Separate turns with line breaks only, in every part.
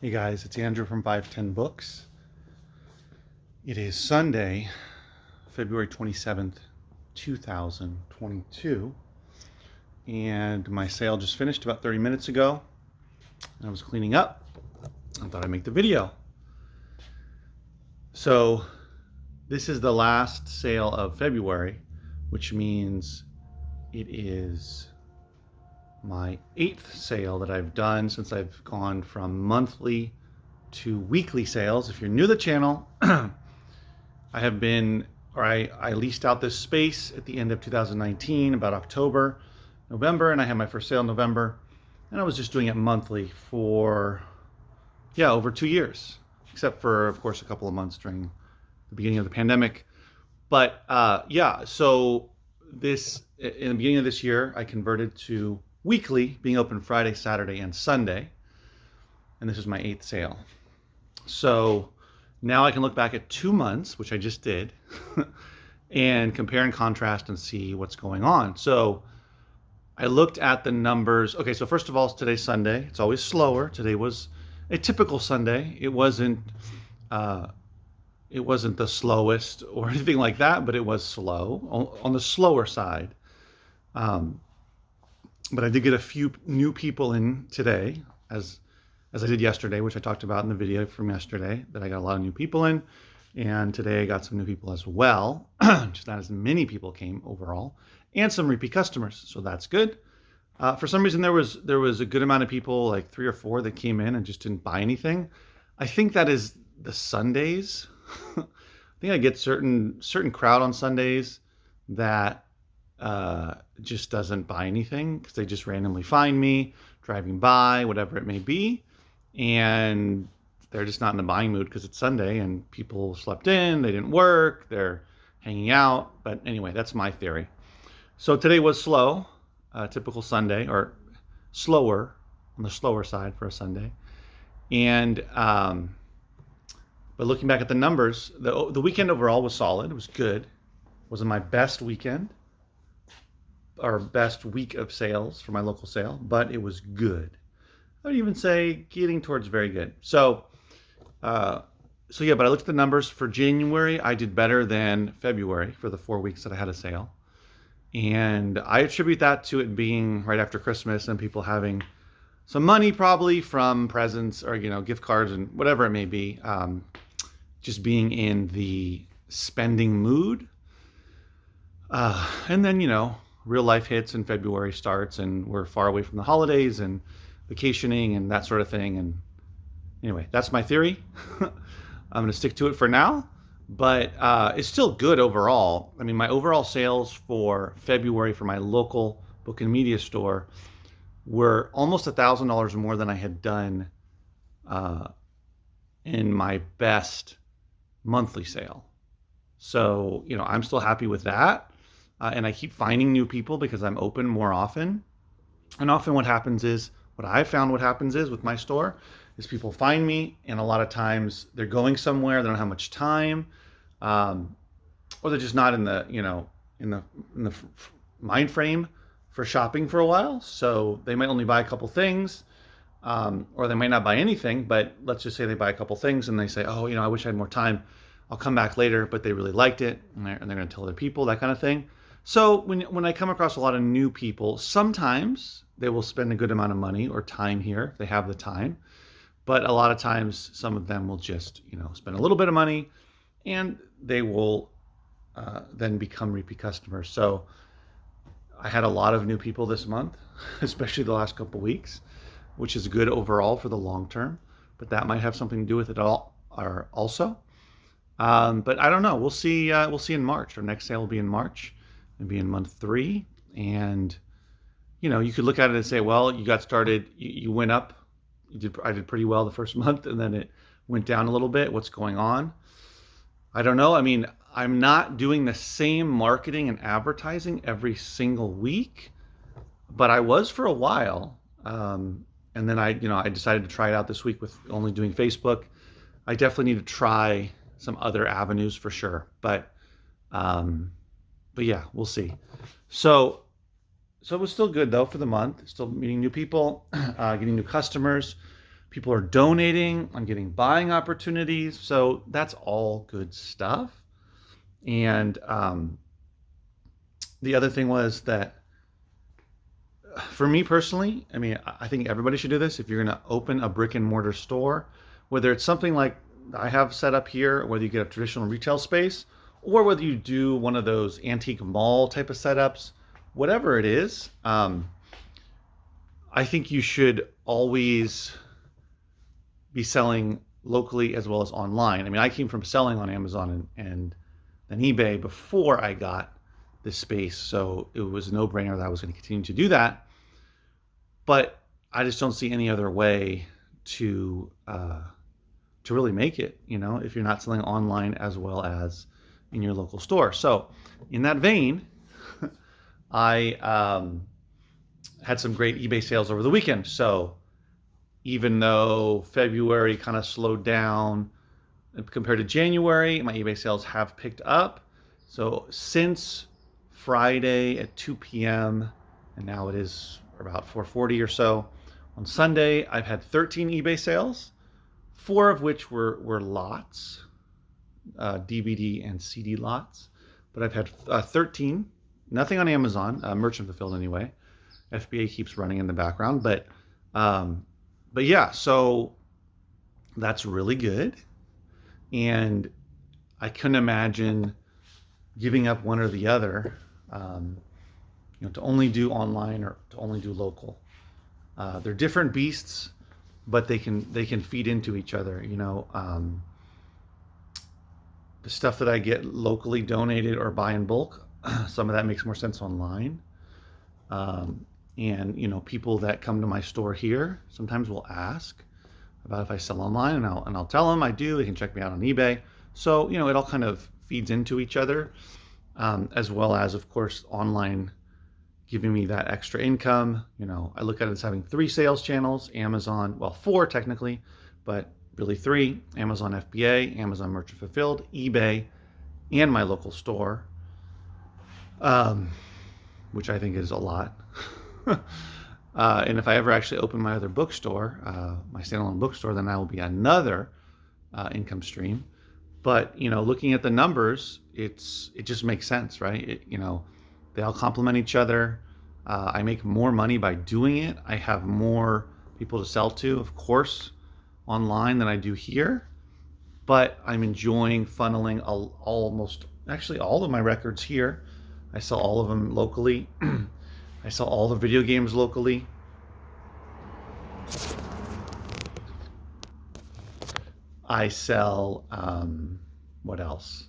Hey guys, it's Andrew from 510 Books. It is Sunday, February 27th, 2022, and my sale just finished about 30 minutes ago. I was cleaning up. I thought I'd make the video. So this is the last sale of February, which means it is my 8th sale that I've done since I've gone from monthly to weekly sales. If you're new to the channel, I leased out this space at the end of 2019, about October, November, and I had my first sale in November, and I was just doing it monthly for, over 2 years, except for, of course, a couple of months during the beginning of the pandemic. But so in the beginning of this year, I converted to weekly, being open Friday, Saturday, and Sunday, and this is my 8th sale. So now I can look back at 2 months, which I just did, and compare and contrast and see what's going on. So I looked at the numbers. Okay, so first of all, today's Sunday. It's always slower. Today was a typical Sunday. It wasn't the slowest or anything like that, but it was slow, on the slower side. But I did get a few new people in today, as I did yesterday, which I talked about in the video from yesterday, that I got a lot of new people in. And today I got some new people as well, just not as many people came overall, and some repeat customers, so that's good. For some reason, there was a good amount of people, like 3 or 4, that came in and just didn't buy anything. I think that is the Sundays. I think I get certain crowd on Sundays that just doesn't buy anything because they just randomly find me driving by, whatever it may be, and they're just not in the buying mood because it's Sunday and people slept in, they didn't work, they're hanging out. But anyway, that's my theory. So today was slow, typical Sunday, or slower, on the slower side for a Sunday. And but looking back at the numbers, the weekend overall was solid. It was good. It wasn't my best weekend or best week of sales for my local sale, but it was good. I would even say getting towards very good. But I looked at the numbers for January. I did better than February for the 4 weeks that I had a sale. And I attribute that to it being right after Christmas and people having some money probably from presents or, gift cards and whatever it may be. Just being in the spending mood. And then, real life hits and February starts and we're far away from the holidays and vacationing and that sort of thing. And anyway, that's my theory. I'm going to stick to it for now, but it's still good overall. I mean, my overall sales for February for my local book and media store were almost $1,000 more than I had done in my best monthly sale. So, I'm still happy with that. And I keep finding new people because I'm open more often. And often what happens is with my store is people find me, and a lot of times they're going somewhere, they don't have much time, or they're just not in the mind frame for shopping for a while. So they might only buy a couple things, or they might not buy anything, but let's just say they buy a couple things and they say, oh, I wish I had more time. I'll come back later, but they really liked it, and they're going to tell other people, that kind of thing. So when I come across a lot of new people, sometimes they will spend a good amount of money or time here if they have the time. But a lot of times, some of them will just, spend a little bit of money, and they will then become repeat customers. So I had a lot of new people this month, especially the last couple weeks, which is good overall for the long term. But that might have something to do with it also. But I don't know. We'll see. We'll see in March. Our next sale will be in March. It'll be in month 3, and you could look at it and say, well, you got started. You went up. I did pretty well the first month, and then it went down a little bit. What's going on? I don't know. I mean, I'm not doing the same marketing and advertising every single week, but I was for a while. And then I decided to try it out this week with only doing Facebook. I definitely need to try some other avenues for sure. But yeah, we'll see. So it was still good though for the month. Still meeting new people, getting new customers. People are donating. I'm getting buying opportunities. So that's all good stuff. And the other thing was that for me personally, I mean, I think everybody should do this. If you're going to open a brick and mortar store, whether it's something like I have set up here, whether you get a traditional retail space, or whether you do one of those antique mall type of setups, whatever it is, I think you should always be selling locally as well as online. I mean, I came from selling on Amazon and then eBay before I got this space, so it was a no-brainer that I was going to continue to do that. But I just don't see any other way to really make it, if you're not selling online as well as in your local store. So in that vein, I had some great eBay sales over the weekend. So even though February kind of slowed down compared to January, my eBay sales have picked up. So since Friday at 2 p.m., and now it is about 4:40 or so, on Sunday, I've had 13 eBay sales, 4 of which were lots, DVD and CD lots. But I've had 13, nothing on Amazon, merchant fulfilled anyway. FBA keeps running in the background, but yeah, so that's really good. And I couldn't imagine giving up one or the other, to only do online or to only do local. They're different beasts, but they can feed into each other. The stuff that I get locally donated or buy in bulk, some of that makes more sense online. And people that come to my store here sometimes will ask about if I sell online, and I'll tell them I do. They can check me out on eBay. So it all kind of feeds into each other, as well as, of course, online giving me that extra income. I look at it as having 3 sales channels: Amazon, well, 4 technically, but really 3: Amazon FBA, Amazon Merchant Fulfilled, eBay, and my local store, which I think is a lot. And if I ever actually open my other bookstore, my standalone bookstore, then that will be another income stream. But looking at the numbers, it just makes sense, right? They all complement each other. I make more money by doing it. I have more people to sell to, of course, online than I do here. But I'm enjoying funneling almost actually all of my records here. I sell all of them locally. I sell all the video games locally. I sell, what else?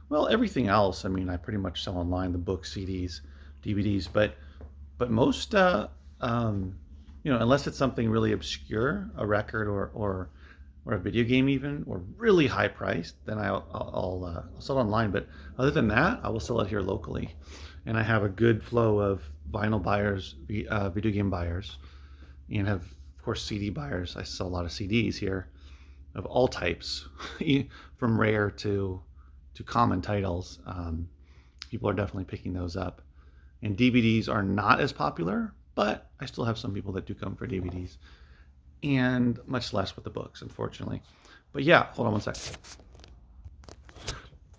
Well, everything else. I mean, I pretty much sell online: the books, CDs, DVDs, but most, unless it's something really obscure, a record or a video game even, or really high priced, then I'll sell it online. But other than that, I will sell it here locally. And I have a good flow of vinyl buyers, video game buyers, and have, of course, CD buyers. I sell a lot of CDs here of all types, from rare to common titles. People are definitely picking those up. And DVDs are not as popular, but I still have some people that do come for DVDs, and much less with the books, unfortunately. But yeah, hold on one sec.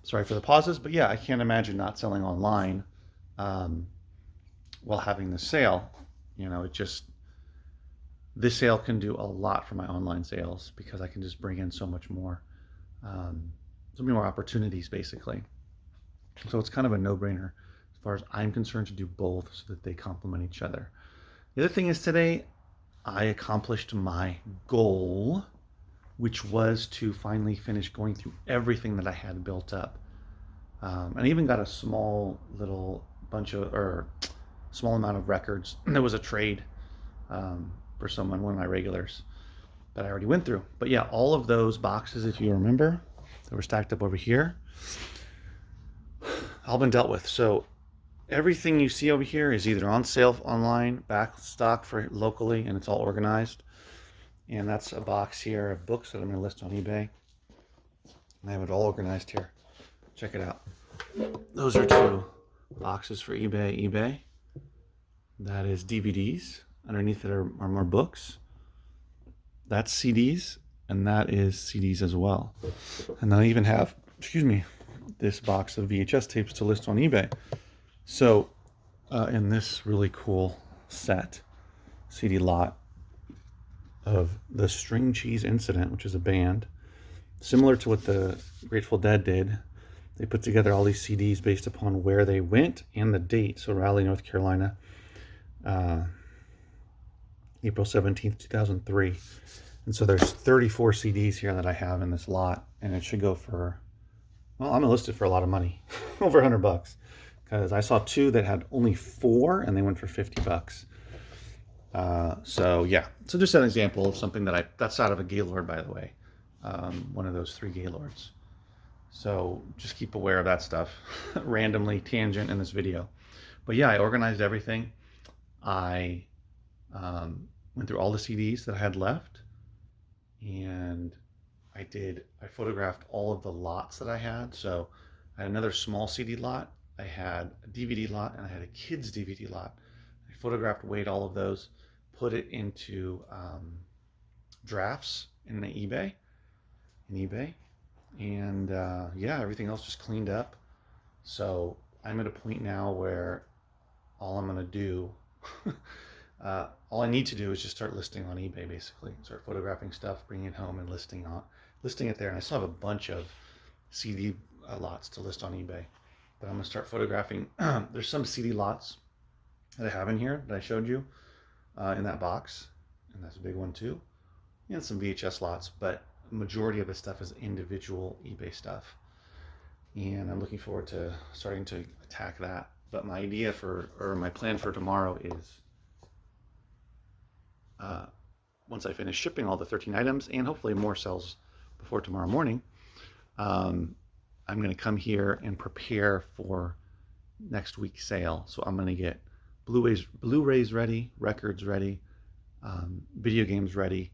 Sorry for the pauses, but yeah, I can't imagine not selling online while having the sale. This sale can do a lot for my online sales because I can just bring in so much more, so many more opportunities, basically. So it's kind of a no-brainer as far as I'm concerned to do both, so that they complement each other. The other thing is, today I accomplished my goal, which was to finally finish going through everything that I had built up. And I even got a small amount of records. There was a trade for someone, one of my regulars, that I already went through. But yeah, all of those boxes, if you remember, that were stacked up over here, all been dealt with. So everything you see over here is either on sale online, back stock for locally, and it's all organized. And that's a box here of books that I'm going to list on eBay. And I have it all organized here. Check it out. Those are 2 boxes for eBay. That is DVDs. Underneath it are more books. that's CDs, and that is CDs as well. And then I even have, excuse me, this box of VHS tapes to list on eBay. So in this really cool set, CD lot of the String Cheese Incident, which is a band, similar to what the Grateful Dead did. They put together all these CDs based upon where they went and the date. So Raleigh, North Carolina, April 17th, 2003. And so there's 34 CDs here that I have in this lot, and it should go for, well, I'm listed for a lot of money, over $100, because I saw two that had only 4 and they went for $50. So yeah, so just an example of something that's out of a Gaylord, by the way, one of those 3 Gaylords. So just keep aware of that stuff. Randomly tangent in this video. But yeah, I organized everything. I went through all the CDs that I had left, and I photographed all of the lots that I had. So I had another small CD lot, I had a DVD lot, and I had a kids DVD lot. I photographed, weighed all of those, put it into drafts in eBay, and yeah, everything else just cleaned up. So I'm at a point now where all I'm gonna do, all I need to do is just start listing on eBay, basically. Start photographing stuff, bringing it home, and listing it there. And I still have a bunch of CD lots to list on eBay, but I'm gonna start photographing. There's some CD lots that I have in here that I showed you in that box, and that's a big one too, and some VHS lots, but the majority of the stuff is individual eBay stuff, and I'm looking forward to starting to attack that. But my idea my plan for tomorrow is once I finish shipping all the 13 items and hopefully more sells before tomorrow morning, I'm going to come here and prepare for next week's sale. So I'm going to get Blu-rays ready, records ready, video games ready,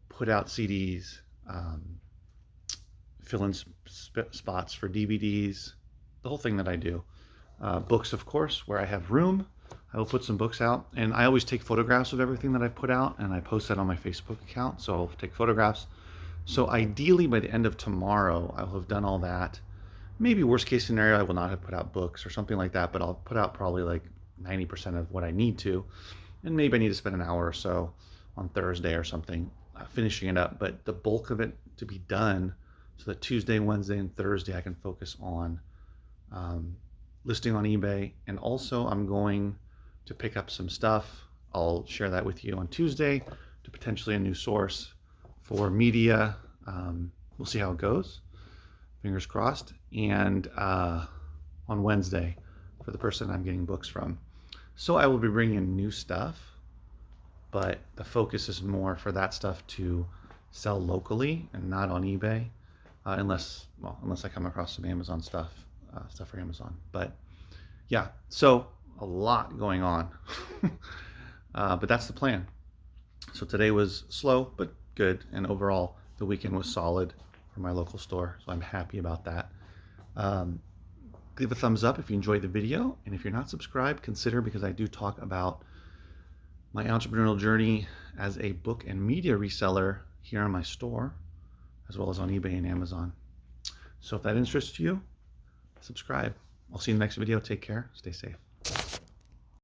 put out CDs, fill in spots for DVDs, the whole thing that I do. Books, of course, where I have room, I will put some books out, and I always take photographs of everything that I put out, and I post that on my Facebook account, so I'll take photographs. So ideally, by the end of tomorrow, I will have done all that. Maybe worst case scenario, I will not have put out books or something like that, but I'll put out probably like 90% of what I need to, and maybe I need to spend an hour or so on Thursday or something finishing it up, but the bulk of it to be done so that Tuesday, Wednesday, and Thursday I can focus on listing on eBay. And also I'm going to pick up some stuff. I'll share that with you on Tuesday to potentially a new source for media. We'll see how it goes. Fingers crossed. And on Wednesday for the person I'm getting books from. So I will be bringing in new stuff, but the focus is more for that stuff to sell locally and not on eBay, unless I come across some Amazon stuff for Amazon. But yeah, so a lot going on, but that's the plan. So today was slow but good, and overall the weekend was solid for my local store, so I'm happy about that. Give a thumbs up if you enjoyed the video, and if you're not subscribed, consider, because I do talk about my entrepreneurial journey as a book and media reseller here on my store, as well as on eBay and Amazon. So if that interests you, subscribe. I'll see you in the next video. Take care. Stay safe.